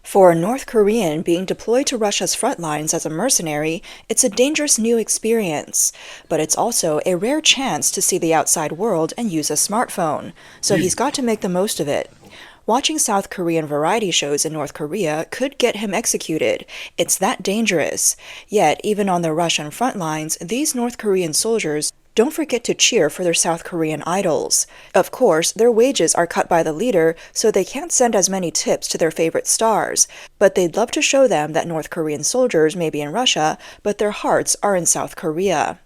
For a North Korean being deployed to Russia's front lines as a mercenary, it's a dangerous new experience. But it's also a rare chance to see the outside world and use a smartphone, so he's got to make the most of it. Watching South Korean variety shows in North Korea could get him executed. It's that dangerous. Yet, even on the Russian front lines, these North Korean soldiers don't forget to cheer for their South Korean idols. Of course, their wages are cut by the leader, so they can't send as many tips to their favorite stars. But they'd love to show them that North Korean soldiers may be in Russia, but their hearts are in South Korea.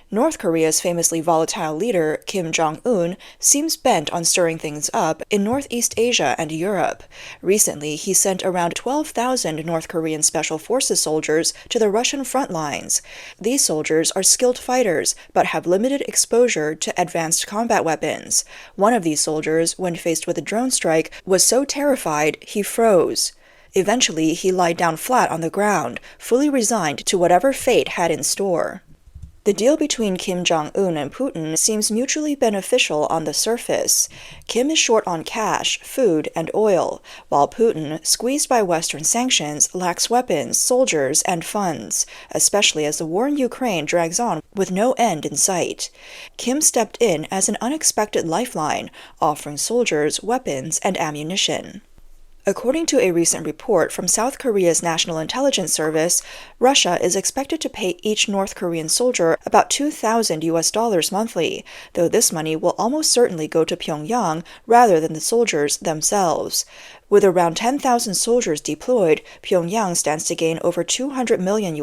North Korea's famously volatile leader, Kim Jong-un, seems bent on stirring things up in Northeast Asia and Europe. Recently, he sent around 12,000 North Korean Special Forces soldiers to the Russian front lines. These soldiers are skilled fighters, but have limited exposure to advanced combat weapons. One of these soldiers, when faced with a drone strike, was so terrified he froze. Eventually, he lied down flat on the ground, fully resigned to whatever fate had in store. The deal between Kim Jong-un and Putin seems mutually beneficial on the surface. Kim is short on cash, food, and oil, while Putin, squeezed by Western sanctions, lacks weapons, soldiers, and funds, especially as the war in Ukraine drags on with no end in sight. Kim stepped in as an unexpected lifeline, offering soldiers weapons and ammunition. According to a recent report from South Korea's National Intelligence Service, Russia is expected to pay each North Korean soldier about $2,000 monthly, though this money will almost certainly go to Pyongyang rather than the soldiers themselves. With around 10,000 soldiers deployed, Pyongyang stands to gain over $200 million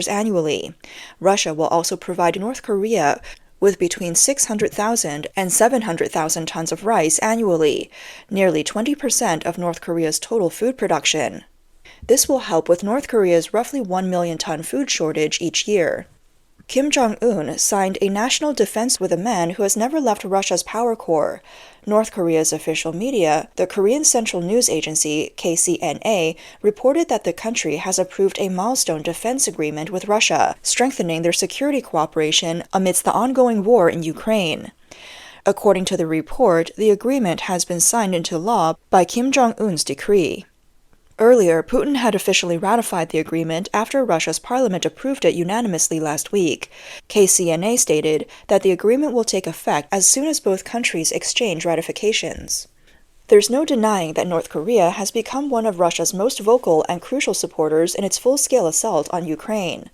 annually. Russia will also provide North Korea with between 600,000 and 700,000 tons of rice annually, nearly 20% of North Korea's total food production. This will help with North Korea's roughly 1 million ton food shortage each year. Kim Jong-un signed a national defense with a man who has never left Russia's power core. North Korea's official media, the Korean Central News Agency, KCNA, reported that the country has approved a milestone defense agreement with Russia, strengthening their security cooperation amidst the ongoing war in Ukraine. According to the report, the agreement has been signed into law by Kim Jong-un's decree. Earlier, Putin had officially ratified the agreement after Russia's parliament approved it unanimously last week. KCNA stated that the agreement will take effect as soon as both countries exchange ratifications. There's no denying that North Korea has become one of Russia's most vocal and crucial supporters in its full-scale assault on Ukraine.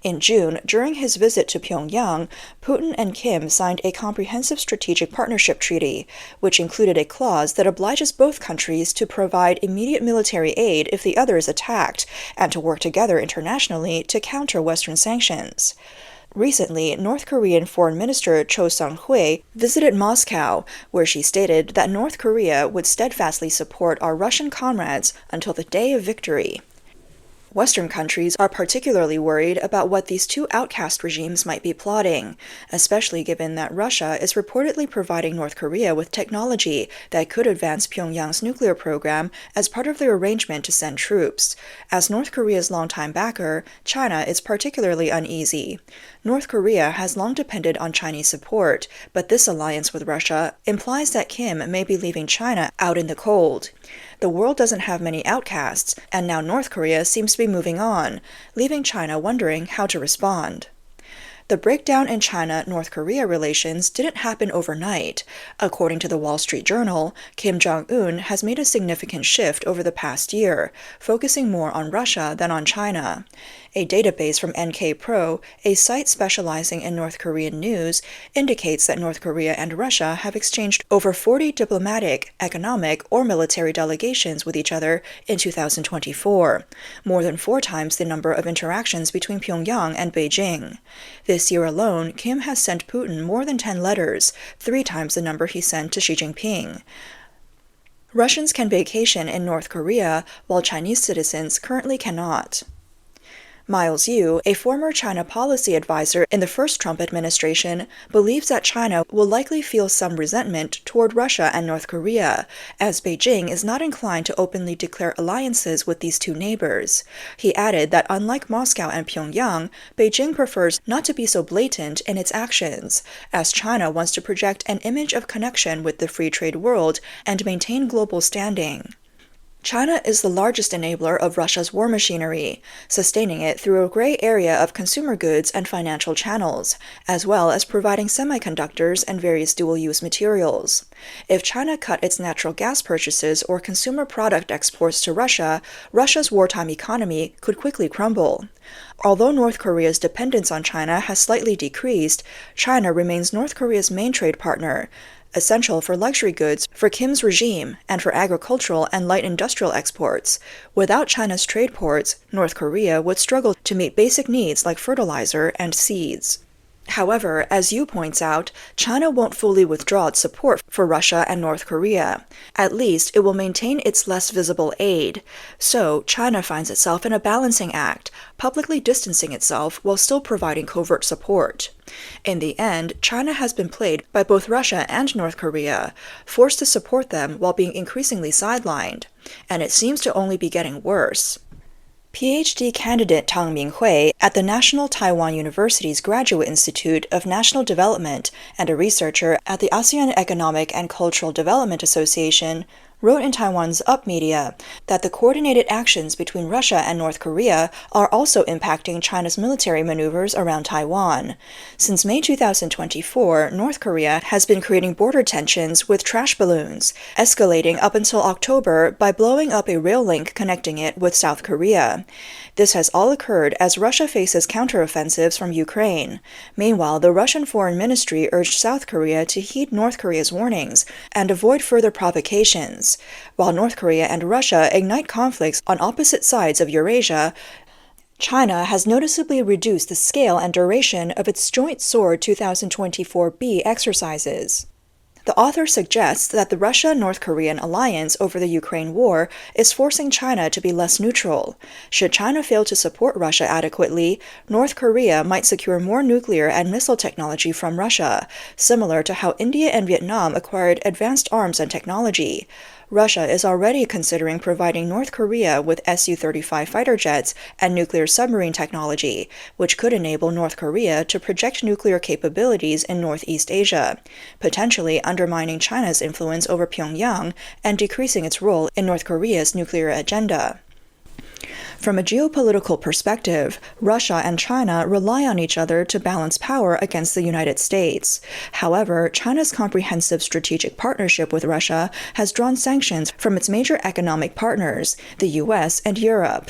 In June, during his visit to Pyongyang, Putin and Kim signed a comprehensive strategic partnership treaty, which included a clause that obliges both countries to provide immediate military aid if the other is attacked, and to work together internationally to counter Western sanctions. Recently, North Korean Foreign Minister Cho Sung-hui visited Moscow, where she stated that North Korea would steadfastly support our Russian comrades until the day of victory. Western countries are particularly worried about what these two outcast regimes might be plotting, especially given that Russia is reportedly providing North Korea with technology that could advance Pyongyang's nuclear program as part of their arrangement to send troops. As North Korea's longtime backer, China is particularly uneasy. North Korea has long depended on Chinese support, but this alliance with Russia implies that Kim may be leaving China out in the cold. The world doesn't have many outcasts, and now North Korea seems to be moving on, leaving China wondering how to respond. The breakdown in China-North Korea relations didn't happen overnight. According to the Wall Street Journal, Kim Jong-un has made a significant shift over the past year, focusing more on Russia than on China. A database from NK-Pro, a site specializing in North Korean news, indicates that North Korea and Russia have exchanged over 40 diplomatic, economic, or military delegations with each other in 2024, more than 4 times the number of interactions between Pyongyang and Beijing. This year alone, Kim has sent Putin more than 10 letters, 3 times the number he sent to Xi Jinping. Russians can vacation in North Korea, while Chinese citizens currently cannot. Miles Yu, a former China policy advisor in the first Trump administration, believes that China will likely feel some resentment toward Russia and North Korea, as Beijing is not inclined to openly declare alliances with these two neighbors. He added that unlike Moscow and Pyongyang, Beijing prefers not to be so blatant in its actions, as China wants to project an image of connection with the free trade world and maintain global standing. China is the largest enabler of Russia's war machinery, sustaining it through a gray area of consumer goods and financial channels, as well as providing semiconductors and various dual-use materials. If China cut its natural gas purchases or consumer product exports to Russia, Russia's wartime economy could quickly crumble. Although North Korea's dependence on China has slightly decreased, China remains North Korea's main trade partner, essential for luxury goods for Kim's regime and for agricultural and light industrial exports. Without China's trade ports, North Korea would struggle to meet basic needs like fertilizer and seeds. However, as Yu points out, China won't fully withdraw its support for Russia and North Korea. At least, it will maintain its less visible aid. So, China finds itself in a balancing act, publicly distancing itself while still providing covert support. In the end, China has been played by both Russia and North Korea, forced to support them while being increasingly sidelined. And it seems to only be getting worse. PhD candidate Tang Minghui at the National Taiwan University's Graduate Institute of National Development and a researcher at the ASEAN Economic and Cultural Development Association wrote in Taiwan's Up Media that the coordinated actions between Russia and North Korea are also impacting China's military maneuvers around Taiwan. Since May 2024, North Korea has been creating border tensions with trash balloons, escalating up until October by blowing up a rail link connecting it with South Korea. This has all occurred as Russia faces counteroffensives from Ukraine. Meanwhile, the Russian Foreign Ministry urged South Korea to heed North Korea's warnings and avoid further provocations. While North Korea and Russia ignite conflicts on opposite sides of Eurasia, China has noticeably reduced the scale and duration of its Joint Sword 2024B exercises. The author suggests that the Russia-North Korean alliance over the Ukraine war is forcing China to be less neutral. Should China fail to support Russia adequately, North Korea might secure more nuclear and missile technology from Russia, similar to how India and Vietnam acquired advanced arms and technology. Russia is already considering providing North Korea with Su-35 fighter jets and nuclear submarine technology, which could enable North Korea to project nuclear capabilities in Northeast Asia, potentially undermining China's influence over Pyongyang and decreasing its role in North Korea's nuclear agenda. From a geopolitical perspective, Russia and China rely on each other to balance power against the United States. However, China's comprehensive strategic partnership with Russia has drawn sanctions from its major economic partners, the US and Europe.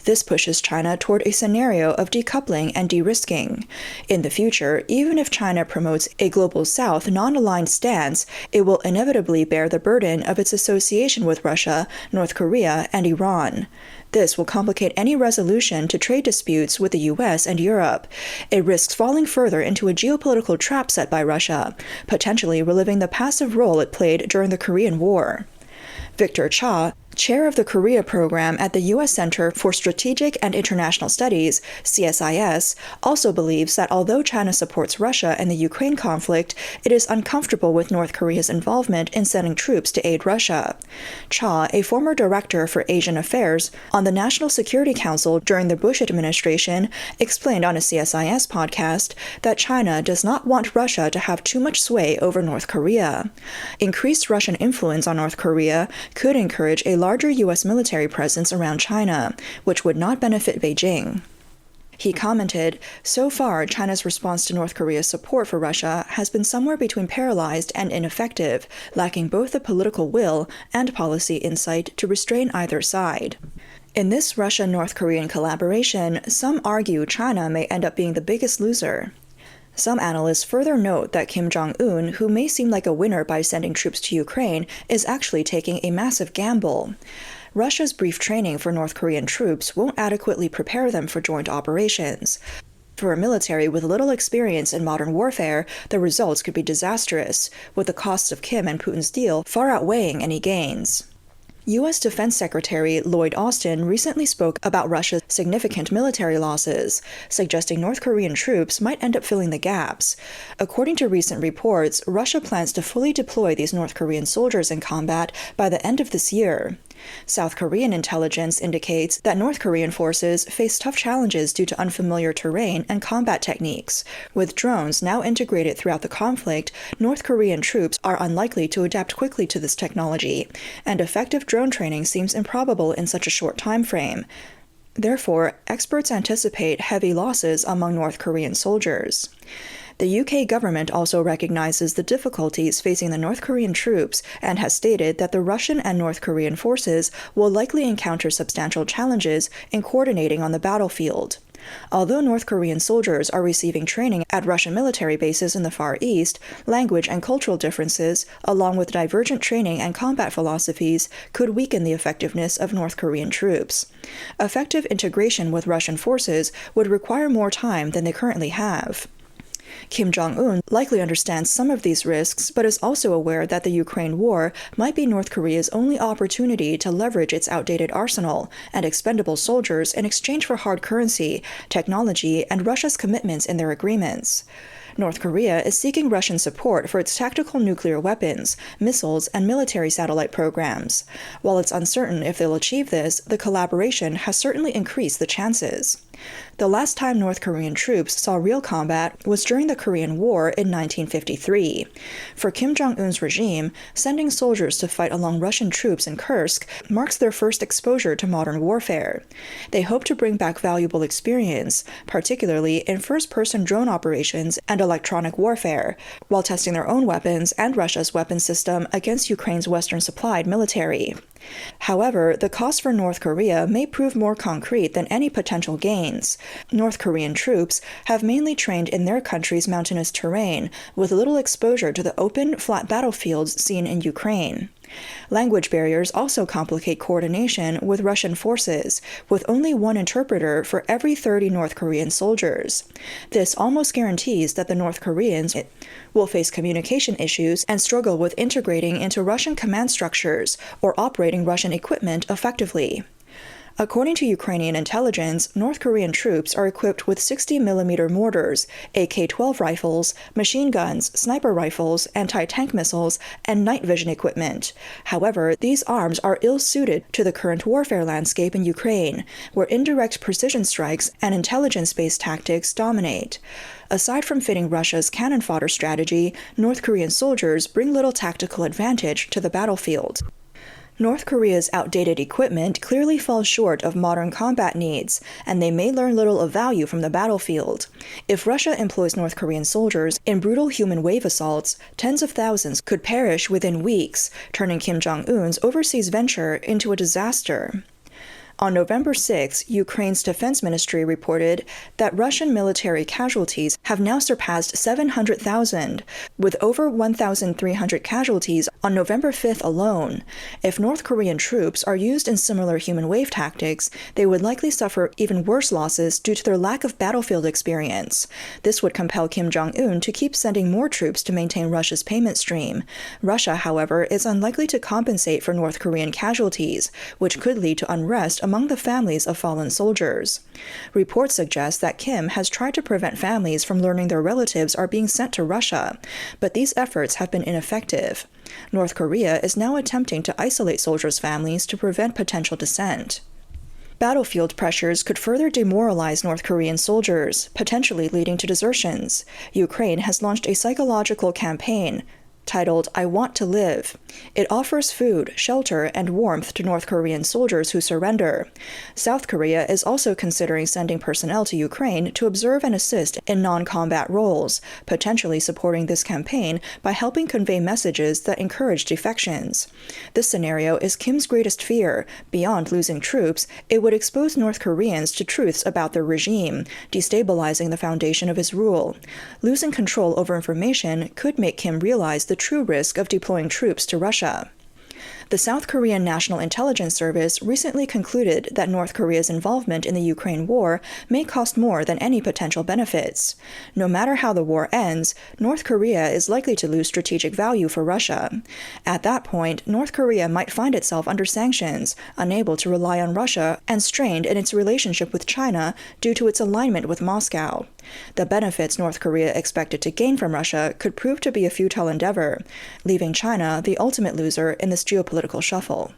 This pushes China toward a scenario of decoupling and de-risking. In the future, even if China promotes a Global South non-aligned stance, it will inevitably bear the burden of its association with Russia, North Korea, and Iran. This will complicate any resolution to trade disputes with the US and Europe. It risks falling further into a geopolitical trap set by Russia, potentially reliving the passive role it played during the Korean War. Victor Cha, chair of the Korea program at the U.S. Center for Strategic and International Studies, CSIS, also believes that although China supports Russia in the Ukraine conflict, it is uncomfortable with North Korea's involvement in sending troops to aid Russia. Cha, a former director for Asian Affairs on the National Security Council during the Bush administration, explained on a CSIS podcast that China does not want Russia to have too much sway over North Korea. Increased Russian influence on North Korea could encourage a larger U.S. military presence around China, which would not benefit Beijing. He commented, "So far, China's response to North Korea's support for Russia has been somewhere between paralyzed and ineffective, lacking both the political will and policy insight to restrain either side." In this Russia-North Korean collaboration, some argue China may end up being the biggest loser. Some analysts further note that Kim Jong-un, who may seem like a winner by sending troops to Ukraine, is actually taking a massive gamble. Russia's brief training for North Korean troops won't adequately prepare them for joint operations. For a military with little experience in modern warfare, the results could be disastrous, with the costs of Kim and Putin's deal far outweighing any gains. U.S. Defense Secretary Lloyd Austin recently spoke about Russia's significant military losses, suggesting North Korean troops might end up filling the gaps. According to recent reports, Russia plans to fully deploy these North Korean soldiers in combat by the end of this year. South Korean intelligence indicates that North Korean forces face tough challenges due to unfamiliar terrain and combat techniques. With drones now integrated throughout the conflict, North Korean troops are unlikely to adapt quickly to this technology, and effective drone training seems improbable in such a short time frame. Therefore, experts anticipate heavy losses among North Korean soldiers. The UK government also recognizes the difficulties facing the North Korean troops and has stated that the Russian and North Korean forces will likely encounter substantial challenges in coordinating on the battlefield. Although North Korean soldiers are receiving training at Russian military bases in the Far East, language and cultural differences, along with divergent training and combat philosophies, could weaken the effectiveness of North Korean troops. Effective integration with Russian forces would require more time than they currently have. Kim Jong-un likely understands some of these risks, but is also aware that the Ukraine war might be North Korea's only opportunity to leverage its outdated arsenal and expendable soldiers in exchange for hard currency, technology, and Russia's commitments in their agreements. North Korea is seeking Russian support for its tactical nuclear weapons, missiles, and military satellite programs. While it's uncertain if they'll achieve this, the collaboration has certainly increased the chances. The last time North Korean troops saw real combat was during the Korean War in 1953. For Kim Jong-un's regime, sending soldiers to fight along Russian troops in Kursk marks their first exposure to modern warfare. They hope to bring back valuable experience, particularly in first-person drone operations and electronic warfare, while testing their own weapons and Russia's weapons system against Ukraine's Western-supplied military. However, the cost for North Korea may prove more concrete than any potential gains. North Korean troops have mainly trained in their country's mountainous terrain, with little exposure to the open, flat battlefields seen in Ukraine. Language barriers also complicate coordination with Russian forces, with only one interpreter for every 30 North Korean soldiers. This almost guarantees that the North Koreans will face communication issues and struggle with integrating into Russian command structures or operating Russian equipment effectively. According to Ukrainian intelligence, North Korean troops are equipped with 60mm mortars, AK-12 rifles, machine guns, sniper rifles, anti-tank missiles, and night vision equipment. However, these arms are ill-suited to the current warfare landscape in Ukraine, where indirect precision strikes and intelligence-based tactics dominate. Aside from fitting Russia's cannon fodder strategy, North Korean soldiers bring little tactical advantage to the battlefield. North Korea's outdated equipment clearly falls short of modern combat needs, and they may learn little of value from the battlefield. If Russia employs North Korean soldiers in brutal human wave assaults, tens of thousands could perish within weeks, turning Kim Jong-un's overseas venture into a disaster. On November 6, Ukraine's defense ministry reported that Russian military casualties have now surpassed 700,000, with over 1,300 casualties on November 5th alone. If North Korean troops are used in similar human wave tactics, they would likely suffer even worse losses due to their lack of battlefield experience. This would compel Kim Jong-un to keep sending more troops to maintain Russia's payment stream. Russia, however, is unlikely to compensate for North Korean casualties, which could lead to unrest among the families of fallen soldiers. Reports suggest that Kim has tried to prevent families from learning their relatives are being sent to Russia, but these efforts have been ineffective. North Korea is now attempting to isolate soldiers' families to prevent potential dissent. Battlefield pressures could further demoralize North Korean soldiers, potentially leading to desertions. Ukraine has launched a psychological campaign titled "I Want to Live." It offers food, shelter, and warmth to North Korean soldiers who surrender. South Korea is also considering sending personnel to Ukraine to observe and assist in non-combat roles, potentially supporting this campaign by helping convey messages that encourage defections. This scenario is Kim's greatest fear. Beyond losing troops, it would expose North Koreans to truths about their regime, destabilizing the foundation of his rule. Losing control over information could make Kim realize the true risk of deploying troops to Russia. The South Korean National Intelligence Service recently concluded that North Korea's involvement in the Ukraine war may cost more than any potential benefits. No matter how the war ends, North Korea is likely to lose strategic value for Russia. At that point, North Korea might find itself under sanctions, unable to rely on Russia, and strained in its relationship with China due to its alignment with Moscow. The benefits North Korea expected to gain from Russia could prove to be a futile endeavor, leaving China the ultimate loser in this geopolitical shuffle.